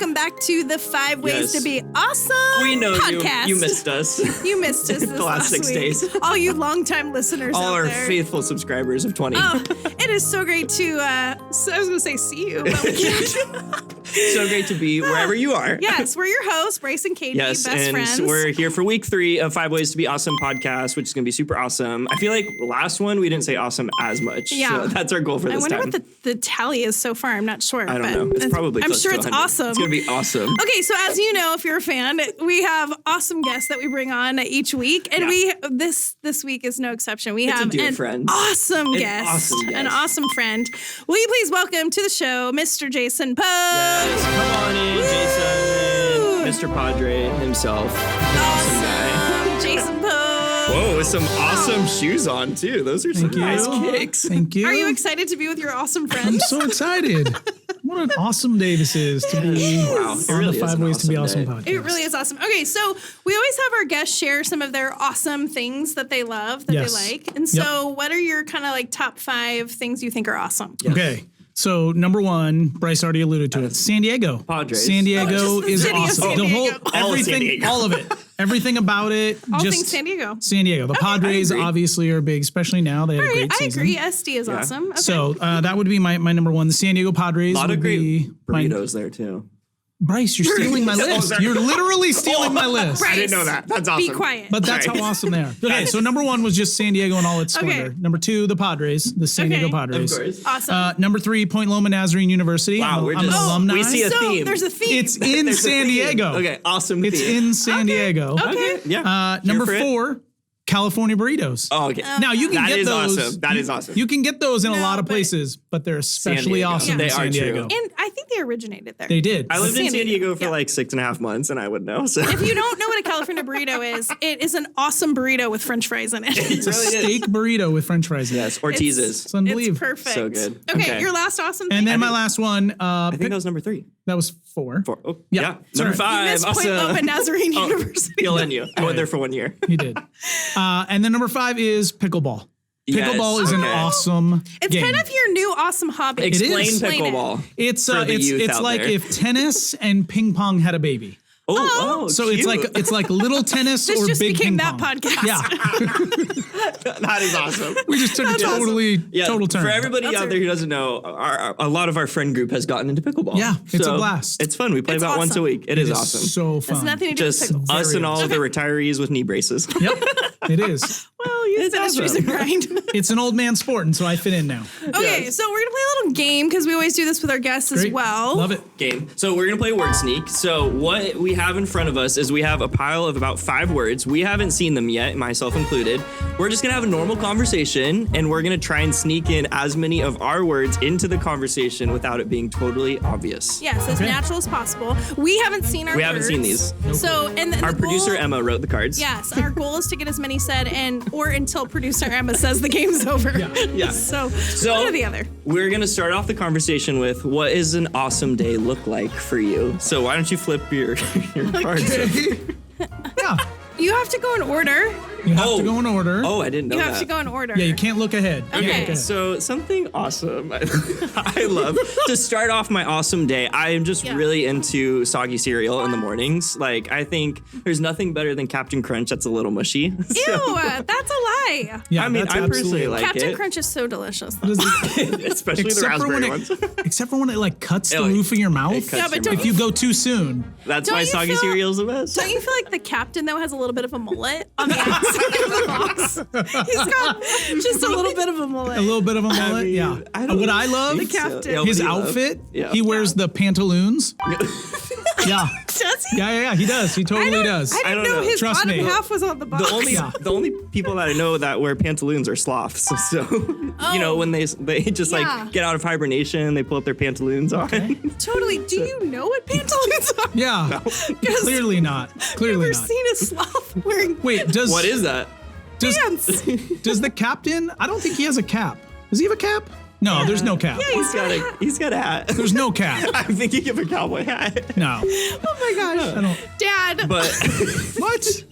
welcome back to the 5 Ways to Be Awesome We know podcast. you missed us. You missed us the last 6 week. days. All you longtime listeners All out our there. faithful subscribers of 20. It is so great to, I was going to say see you, but we can't. So great to be wherever you are. Yes, we're your hosts, Bryce and Katie, Yes, best and friends. we're here for week 3 of 5 Ways to Be Awesome podcast, which is going to be super awesome. I feel like last one, we didn't say awesome as much. Yeah. So that's our goal for this I wonder time. what the tally is so far. I'm not sure. I don't but know. It's probably I'm close sure to it's 100. awesome. It's going to be awesome. Okay, so as you know, if you're a fan, we have awesome guests that we bring on each week, and this week is no exception. We have dear an friend. awesome guest, an awesome friend. Will you please welcome to the show, Mr. Jason Poe? Yes, come on in, Woo! Jason. Mr. Padre himself. Awesome guy. Jason Poe. Whoa, with some awesome shoes on, too. Those are some nice kicks. Thank you. Are you excited to be with your awesome friend? I'm so excited. What an awesome day this is to be Wow, on really the 5 Ways to Be Awesome day. podcast. It really is awesome. Okay, so we always have our guests share some of their awesome things that they love, that they like. And so what are your kind of like top 5 things you think are awesome? Yes. Okay. So number 1, Bryce already alluded to it. San Diego. Padres. San Diego just the is city of awesome. San The whole Diego. All of San everything, Diego. all of it, everything about it. All just things San Diego. San Diego. The Padres agree. obviously are big, especially now. They had a All right, great I season. agree. SD is awesome. Okay. So that would be my number 1. The San Diego Padres A lot would of great be my, burritos there, too. Bryce, you're stealing my list. sorry. You're literally stealing my list. Bryce, I didn't know that. That's awesome. Be quiet. But that's Sorry. how awesome they are. Okay, so number 1 was just San Diego in all its splendor. Okay. Number 2, the Padres, the San Diego Okay. Padres. Of course. Awesome. Number 3, Point Loma Nazarene University. Wow, I'm an alumni. we see a so theme. there's a theme. It's in There's a San theme. Diego. Okay, awesome It's theme. in San Diego. Okay. Yeah. Number Here for it? 4, California burritos. Oh, okay. Now you can That get is those. awesome. That is awesome. You can get those in a No, lot of but- places, but they're especially Diego. awesome They in are San true. Diego. And I think they originated there. They did. I lived in San San Diego Diego, for yeah. like 6.5 months, and I would know. So If you don't know what a California burrito is, it is an awesome burrito with French fries in it. It's a steak burrito with French fries in it. yes, Ortiz's. It's unbelievable. It's perfect. So good. Okay, Okay. your last awesome thing. And then my last one, I think that was number 3. that was 4. 4. Oh, Yeah. yeah. Sorry. Number 5. Miss Point Loma Nazarene University. Feeling you. I went there for 1 year. He did. And then number 5 is pickleball. Yes. Pickleball is an Okay. awesome It's game. kind of your new awesome hobby. Explain is. Explain it. pickleball. It's for the youth it's out like there. if tennis and ping pong had a baby. Oh, So cute. it's like little tennis This or just big became ping that pong. podcast. Yeah, that is awesome. we just took a That's total turn. For everybody That's out there who doesn't know, a lot of our friend group has gotten into pickleball. Yeah, it's So a blast. It's fun. We play It's about once a awesome. week. It is awesome. So It's fun. nothing to do Just with pickleball. us and all of the retirees with knee braces. Yep, it is. Well, youth ministries awesome. and grind. It's an old man sport, and so I fit in now. Okay, so we're gonna play a little game because we always do this with our guests as Great. well. Love it. Game. So we're gonna play word sneak. So what we have in front of us is we have a pile of about 5 words. We haven't seen them yet, myself included. We're just gonna have a normal conversation, and we're gonna try and sneak in as many of our words into the conversation without it being totally obvious. Yes, as natural as possible. We haven't seen our We haven't seen words. these. So, and then Our the goal- producer Emma wrote the cards. Yes, our goal is to get as many said, or until producer Emma says the game's over. Yeah. So So one or the other. We're gonna start off the conversation with what is an awesome day look like for you? So why don't you flip your cards? Yeah, You have to go in order. you have to go in order. Oh, I didn't know You that. have to go in order. Yeah, you can't look ahead. You Okay. can't look ahead. So something awesome. I love to start off my awesome day. I am just really into soggy cereal in the mornings. Like I think there's nothing better than Captain Crunch that's a little mushy. Ew, that's a lie. Yeah, I mean, that's I personally absolutely- like Captain it, Crunch is so delicious. Though. especially the except for raspberry when ones. except for when it like cuts the Oh, roof of your mouth. cuts Yeah, but your don't mouth. If you go too soon. That's Don't why you soggy feel- cereal is the best. Don't you feel like the captain though has a little bit of a mullet on the outside of the box? He's got just a little bit of a mullet. A little bit of a mullet, mean, yeah. I don't What I love, think so. captain. Yeah, what his do you love? outfit, Yeah. he wears the pantaloons. Yeah. Does he? Yeah, he does. He totally does. I didn't don't know know. his Trust bottom me. half was on the box. The only people that I know that wear pantaloons are sloths. So you know when they just Yeah. like get out of hibernation, they pull up their pantaloons on. Totally. Do you know what pantaloons are? Yeah. Clearly not. Clearly Never not. seen a sloth wearing Wait, does What is that? pants. does the captain? I don't think he has a cap. Does he have a cap? No, there's no cap. Yeah, He's got a hat. There's no cap. I'm thinking of a cowboy hat. No. Oh my gosh. I don't. Dad. But What?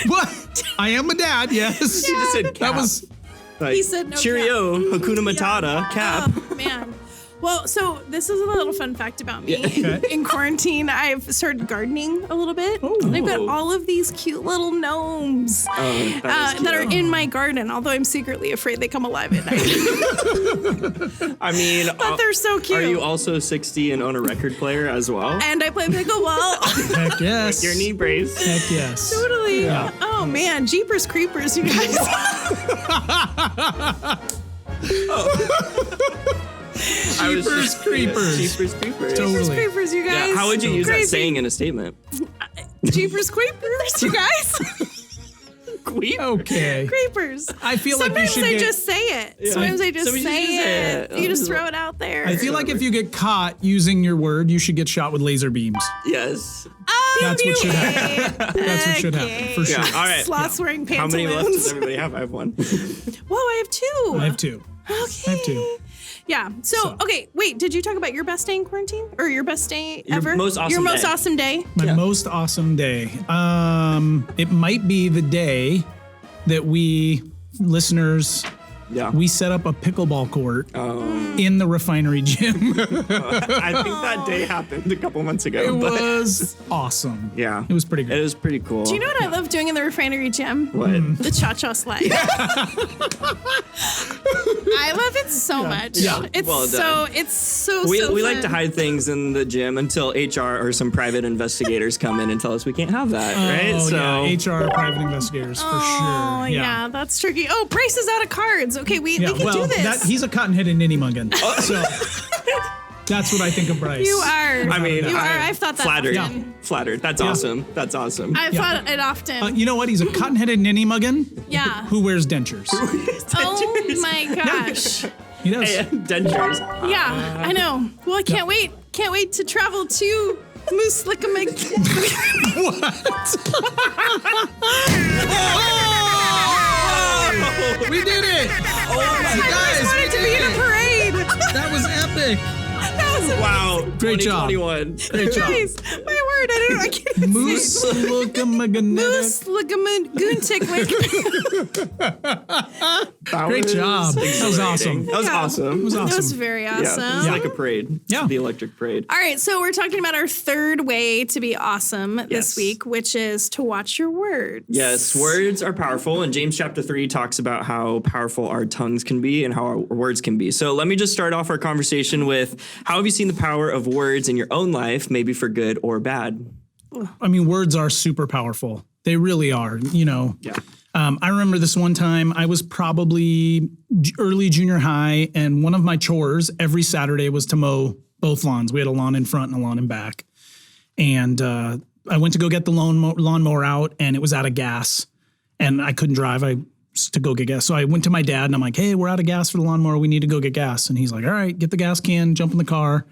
What? I am a dad. Yes. she just said cap. That was. Like, He said no Cheerio, Hakuna Matata, cap. Oh, man. Well, so this is a little fun fact about me. Okay. In quarantine, I've started gardening a little bit. And I've got all of these cute little gnomes that are in my garden, although I'm secretly afraid they come alive at night. I mean, but they're so cute. Are you also 60 and own a record player as well? And I play pickleball. Heck yes. With your knee brace. Heck yes. Totally. Yeah. Oh, man. Jeepers Creepers, you guys. Jeepers Creepers. Jeepers Creepers. Totally. Jeepers Creepers, you guys. Yeah, how would you use Crazy. that saying in a statement? Jeepers Creepers, you guys. Okay. Creepers. I feel like you Sometimes should I get... just say it. Yeah. Sometimes I just Sometimes you say just say it. it. You just throw it out there. I feel like if you get caught using your word, you should get shot with laser beams. Yes. That's what should happen. That's what should happen, for sure. Yeah. All right. Sloths wearing How pantaloons. many left does everybody have? I have one. Whoa, I have two. I have two. Okay. I have two. Yeah. So, okay, wait, did you talk about your best day in quarantine? Or your best day ever? most awesome Your most day. awesome day? My most awesome day. It might be the day that we, listeners, Yeah. we set up a pickleball court in the refinery gym. I think that day happened a couple months ago. It but was awesome. Yeah. It was pretty good. It was pretty cool. Do you know what I love doing in the refinery gym? What? The cha-cha slide. I love it so much. Yeah. It's Well done. so We like fun. to hide things in the gym until HR or some private investigators come in and tell us we can't have that, right? Oh, So yeah. HR private investigators, for Oh, sure. yeah, that's tricky. Oh, Bryce is out of cards. Okay, we can do this. He's a cotton-headed ninny-muggin. So that's what I think of Bryce. You are. I mean, you are. I've thought that flattered. often. Flattered. That's awesome. That's awesome. I've thought it often. You know what? He's a cotton-headed ninny-muggin Yeah. who wears dentures. Oh my gosh. He does. Hey, dentures. Yeah, I know. Well, I can't wait. Can't wait to travel to Moose Lickamig. We did it! Oh my Guys, we wanted to be did in a it! parade. That was epic! That was Wow. Great job. 2021. Great job. Please, my word, I can't even Moose say it. Lookamaganetic. Moose Ligament Goontickwick. Great job. That was awesome. That was Yeah. awesome. It was awesome. That was very awesome. Yeah, it's like a parade. Yeah. The electric parade. All right, so we're talking about our third way to be awesome this Yes. week, which is to watch your words. Yes, words are powerful, and James chapter 3 talks about how powerful our tongues can be and how our words can be. So let me just start off our conversation with, how have you seen the power of words in your own life, maybe for good or bad? I mean, words are super powerful. They really are, Yeah. I remember this one time I was probably early junior high, and one of my chores every Saturday was to mow both lawns. We had a lawn in front and a lawn in back. And I went to go get the lawnmower out, and it was out of gas. And I couldn't drive to go get gas. So I went to my dad, and I'm like, hey, we're out of gas for the lawnmower. We need to go get gas. And he's like, all right, get the gas can, jump in the car.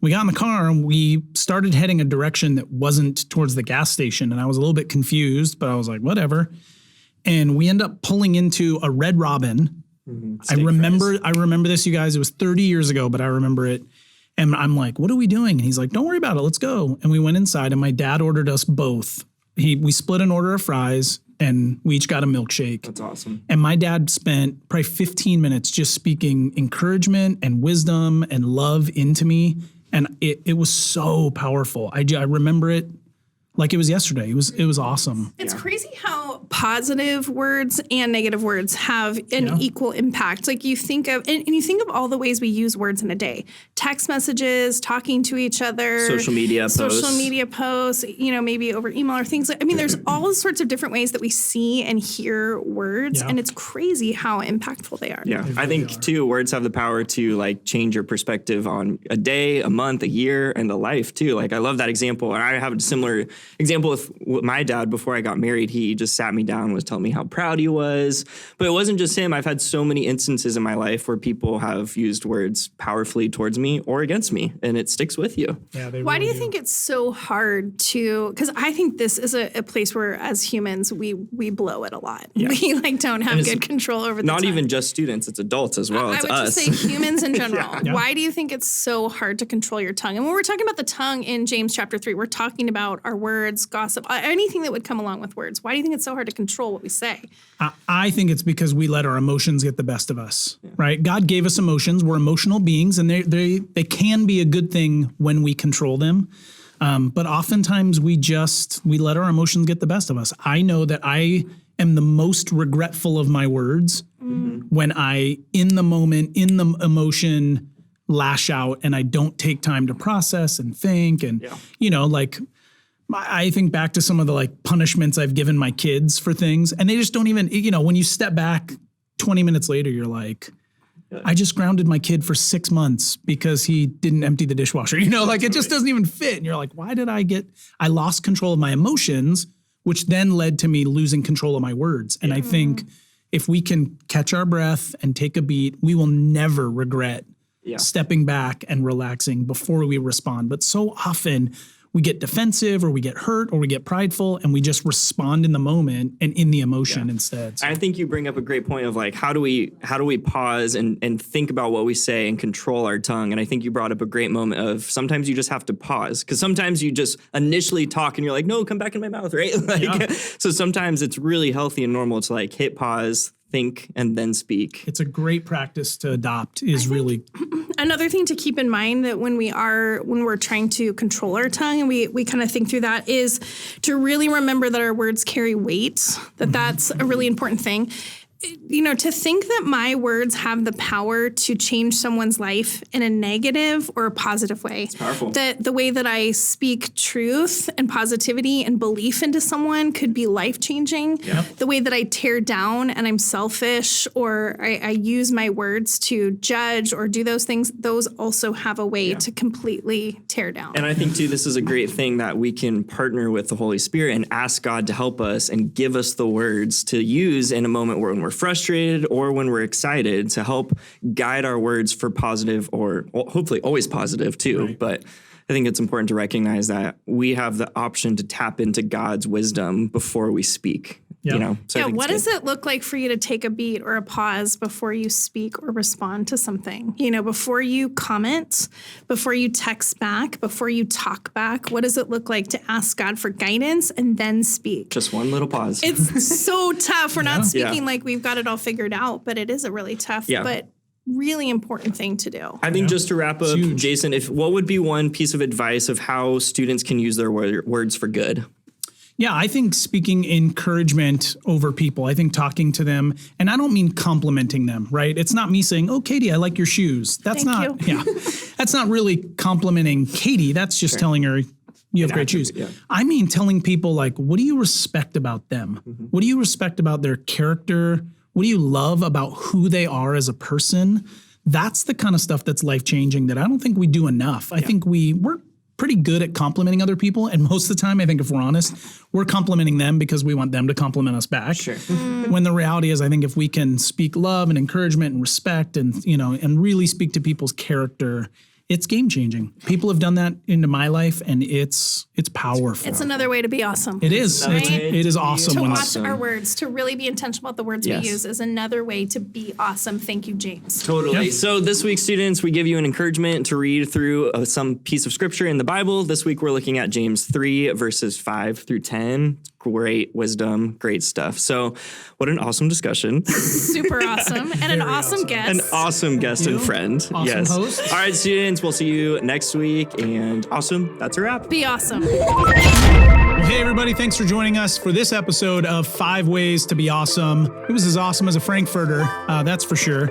We got in the car and we started heading a direction that wasn't towards the gas station. And I was a little bit confused, but I was like, whatever. And we end up pulling into a Red Robin. I remember this, you guys. It was 30 years ago, but I remember it. And I'm like, what are we doing? And he's like, don't worry about it. Let's go. And we went inside, and my dad ordered us both. We split an order of fries, and we each got a milkshake. That's awesome. And my dad spent probably 15 minutes just speaking encouragement and wisdom and love into me. And it was so powerful. I remember it like it was yesterday. It was awesome. It's crazy how positive words and negative words have an equal impact. Like you think of, and you think of all the ways we use words in a day: text messages, talking to each other, Social media posts, maybe over email or things like, there's all sorts of different ways that we see and hear words. Yeah. And it's crazy how impactful they are. Yeah, I think too, words have the power to like change your perspective on a day, a month, a year, and a life too. Like I love that example. And I have a similar example with my dad. Before I got married, he just sat me down and was telling me how proud he was. But it wasn't just him. I've had so many instances in my life where people have used words powerfully towards me or against me, and it sticks with you. Yeah, Why do you think it's so hard to, because I think this is a place where as humans, we blow it a lot. Yeah. We don't have good control over the Not tongue. even just students, it's adults as well. I It's would us. just say humans in general. Yeah. Why do you think it's so hard to control your tongue? And when we're talking about the tongue in James chapter 3, we're talking about our words, gossip, anything that would come along with words. Why do you think it's so hard to control what we say? I think it's because we let our emotions get the best of us, right? God gave us emotions. We're emotional beings, and they can be a good thing when we control them. But oftentimes we let our emotions get the best of us. I know that I am the most regretful of my words when I, in the moment, in the emotion, lash out and I don't take time to process and think. And, like I think back to some of the like punishments I've given my kids for things, and they just don't even, when you step back 20 minutes later, you're like, I just grounded my kid for 6 months because he didn't empty the dishwasher, like it just doesn't even fit. And you're like, why did I lost control of my emotions, which then led to me losing control of my words. And I think if we can catch our breath and take a beat, we will never regret stepping back and relaxing before we respond. But so often we get defensive or we get hurt or we get prideful and we just respond in the moment and in the emotion instead. So. I think you bring up a great point of like, how do we pause and think about what we say and control our tongue? And I think you brought up a great moment of sometimes you just have to pause, because sometimes you just initially talk and you're like, no, come back in my mouth, right? So sometimes it's really healthy and normal to like hit pause, think, and then speak. It's a great practice to adopt. Really another thing to keep in mind that when we're trying to control our tongue and we kind of think through that is to really remember that our words carry weight, that's a really important thing. To think that my words have the power to change someone's life in a negative or a positive way. It's powerful. That the way that I speak truth and positivity and belief into someone could be life-changing. Yep. The way that I tear down and I'm selfish or I use my words to judge or do those things, those also have a way to completely tear down. And I think, too, this is a great thing that we can partner with the Holy Spirit and ask God to help us and give us the words to use in a moment when we're frustrated or when we're excited, to help guide our words for positive, or hopefully always positive too. Right. But I think it's important to recognize that we have the option to tap into God's wisdom before we speak. So what does it look like for you to take a beat or a pause before you speak or respond to something? Before you comment, before you text back, before you talk back, what does it look like to ask God for guidance and then speak? Just one little pause. It's so tough. We're not speaking like we've got it all figured out, but it is a really tough, but really important thing to do. I think just to wrap up, Jason, what would be one piece of advice of how students can use their words for good? Yeah, I think speaking encouragement over people. I think talking to them, and I don't mean complimenting them, right? It's not me saying, "Oh, Katie, I like your shoes." That's Thank you. That's not really complimenting Katie. That's just telling her you have great shoes. Yeah. I mean telling people like, what do you respect about them? Mm-hmm. What do you respect about their character? What do you love about who they are as a person? That's the kind of stuff that's life-changing that I don't think we do enough. I think we're pretty good at complimenting other people. And most of the time, I think if we're honest, we're complimenting them because we want them to compliment us back. Sure. When the reality is, I think if we can speak love and encouragement and respect and, and really speak to people's character, it's game changing. People have done that into my life, and it's powerful. It's another way to be awesome. It is. Right? It is awesome. To watch our words, to really be intentional about the words we use is another way to be awesome. Thank you, James. Totally. Yep. So this week, students, we give you an encouragement to read through some piece of scripture in the Bible. This week, we're looking at James 3, verses 5 through 10. Great wisdom, great stuff. So what an awesome discussion. Super awesome. And an awesome guest. An awesome guest and friend. Awesome host. All right, students, we'll see you next week. And awesome, that's a wrap. Be awesome. Well, hey, everybody. Thanks for joining us for this episode of 5 Ways to Be Awesome. It was as awesome as a Frankfurter, that's for sure.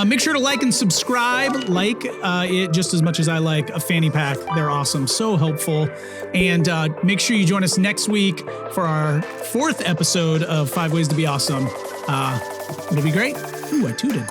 Make sure to like and subscribe. Like it just as much as I like a fanny pack. They're awesome. So helpful. And make sure you join us next week for our 4th episode of 5 Ways to Be Awesome. It'll be great. Ooh, I tooted.